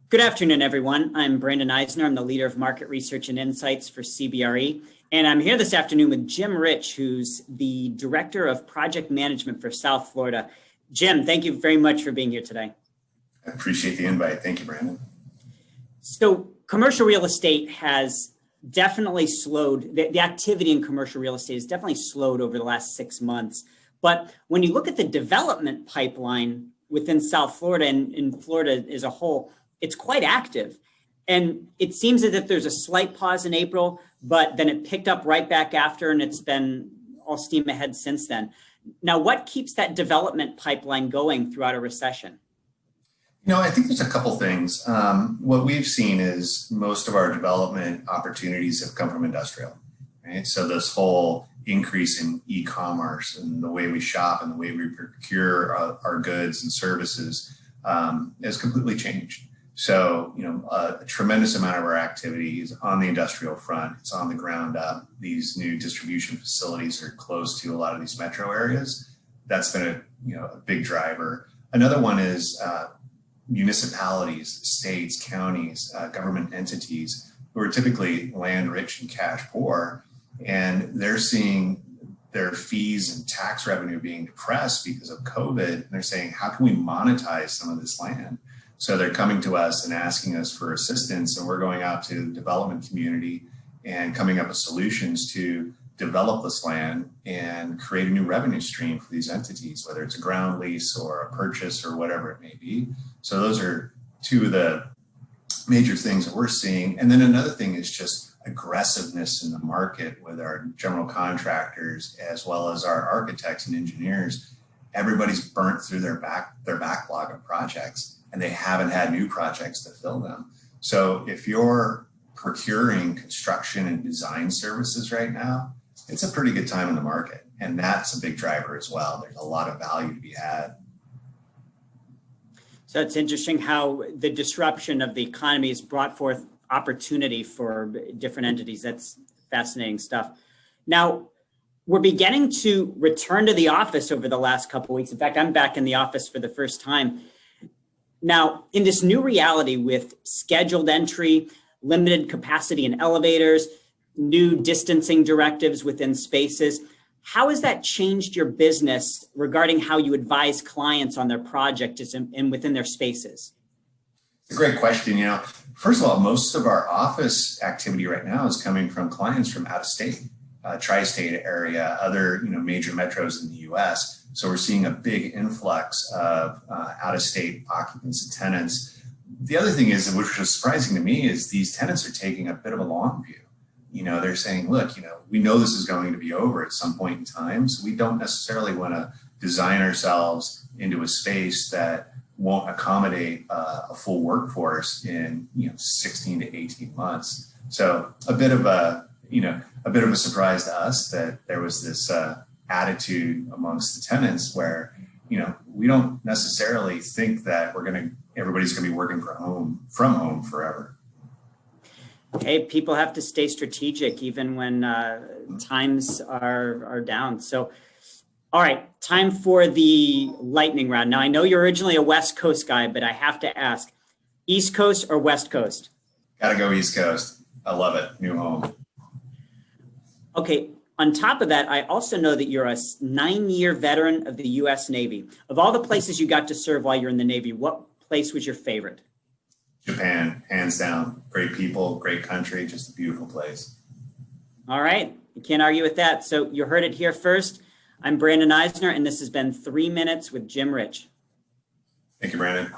Good afternoon, everyone. I'm Brandon Eisner. I'm the leader of market research and insights for CBRE. And I'm here this afternoon with Jim Wrich, who's the director of project management for South Florida. Jim, thank you very much for being here today. I appreciate the invite. Thank you, Brandon. So commercial real estate has definitely slowed. The activity in commercial real estate has definitely slowed over the last 6 months. But when you look at the development pipeline within South Florida and in Florida as a whole, it's quite active. And it seems as if there's a slight pause in April, but then it picked up right back after, and it's been all steam ahead since then. Now, what keeps that development pipeline going throughout a recession? I think there's a couple things. What we've seen is most of our development opportunities have come from industrial, right? So this whole increase in e-commerce and the way we shop and the way we procure our goods and services has completely changed. So, a tremendous amount of our activity is on the industrial front. It's on the ground up. These new distribution facilities are close to a lot of these metro areas. That's been a big driver. Another one is municipalities, states, counties, government entities who are typically land rich and cash poor, and they're seeing their fees and tax revenue being depressed because of COVID. And they're saying, how can we monetize some of this land? So they're coming to us and asking us for assistance, and we're going out to the development community and coming up with solutions to develop this land and create a new revenue stream for these entities, whether it's a ground lease or a purchase or whatever it may be. So those are two of the major things that we're seeing. And then another thing is just aggressiveness in the market with our general contractors, as well as our architects and engineers. Everybody's burnt through their backlog of projects, and they haven't had new projects to fill them. So if you're procuring construction and design services right now, it's a pretty good time in the market. And that's a big driver as well. There's a lot of value to be had. So it's interesting how the disruption of the economy has brought forth opportunity for different entities. That's fascinating stuff. Now, we're beginning to return to the office over the last couple of weeks. In fact, I'm back in the office for the first time. Now, in this new reality with scheduled entry, limited capacity in elevators, new distancing directives within spaces, how has that changed your business regarding how you advise clients on their projects and within their spaces? It's a great question. First of all, most of our office activity right now is coming from clients from out of state, tri-state area, other major metros in the U.S. So we're seeing a big influx of out-of-state occupants and tenants. The other thing is, which was surprising to me, is these tenants are taking a bit of a long view. They're saying, look, we know this is going to be over at some point in time, so we don't necessarily want to design ourselves into a space that won't accommodate a full workforce in 16 to 18 months. So a bit of a surprise to us that there was this attitude amongst the tenants where we don't necessarily think that everybody's going to be working from home forever. Hey, people have to stay strategic even when times are down. So, all right, time for the lightning round. Now, I know you're originally a West Coast guy, but I have to ask, East Coast or West Coast? Gotta go East Coast. I love it. New home. Okay. On top of that, I also know that you're a 9-year veteran of the U.S. Navy. Of all the places you got to serve while you're in the Navy, what place was your favorite? Japan, hands down. Great people, great country, just a beautiful place. All right. You can't argue with that. So you heard it here first. I'm Brandon Eisner, and this has been 3 Minutes with Jim Wrich. Thank you, Brandon.